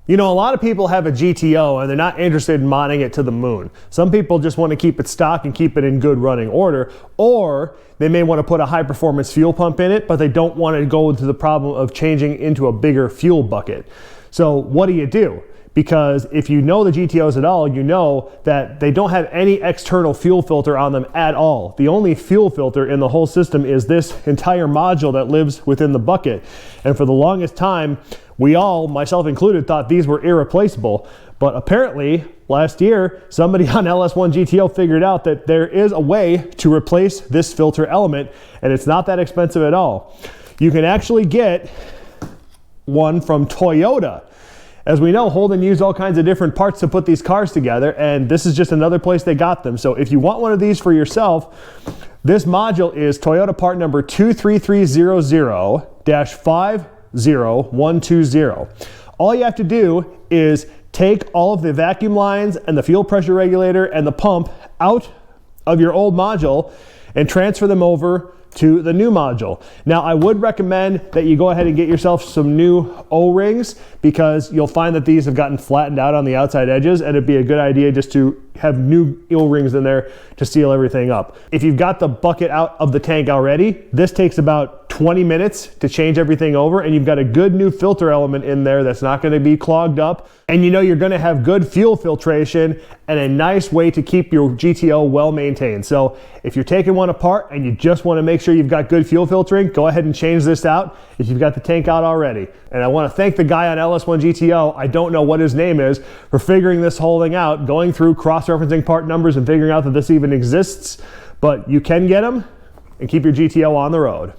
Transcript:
You know, a lot of people have a GTO and they're not interested in modding it to the moon. Some people just want to keep it stock and keep it in good running order, or they may want to put a high performance fuel pump in it, but they don't want to go into the problem of changing into a bigger fuel bucket. So what do? Because if you know the GTOs at all, you know that they don't have any external fuel filter on them at all. The only fuel filter in the whole system is this entire module that lives within the bucket. And for the longest time, we all, myself included, thought these were irreplaceable. But apparently, last year, somebody on LS1 GTO figured out that there is a way to replace this filter element, and it's not that expensive at all. You can actually get one from Toyota. As we know, Holden used all kinds of different parts to put these cars together, and this is just another place they got them. So if you want one of these for yourself, this module is Toyota part number 23300-50120. All you have to do is take all of the vacuum lines and the fuel pressure regulator and the pump out of your old module and transfer them over to the new module. Now, I would recommend that you go ahead and get yourself some new O-rings, because you'll find that these have gotten flattened out on the outside edges, and it'd be a good idea just to have new O-rings in there to seal everything up. If you've got the bucket out of the tank already, this takes about 20 minutes to change everything over, and you've got a good new filter element in there that's not going to be clogged up, and you know you're going to have good fuel filtration and a nice way to keep your GTO well maintained. So if you're taking one apart and you just want to make sure you've got good fuel filtering, go ahead and change this out if you've got the tank out already. And I want to thank the guy on LS1 GTO, I don't know what his name is, for figuring this whole thing out, going through cross-referencing part numbers and figuring out that this even exists. But you can get them and keep your GTO on the road.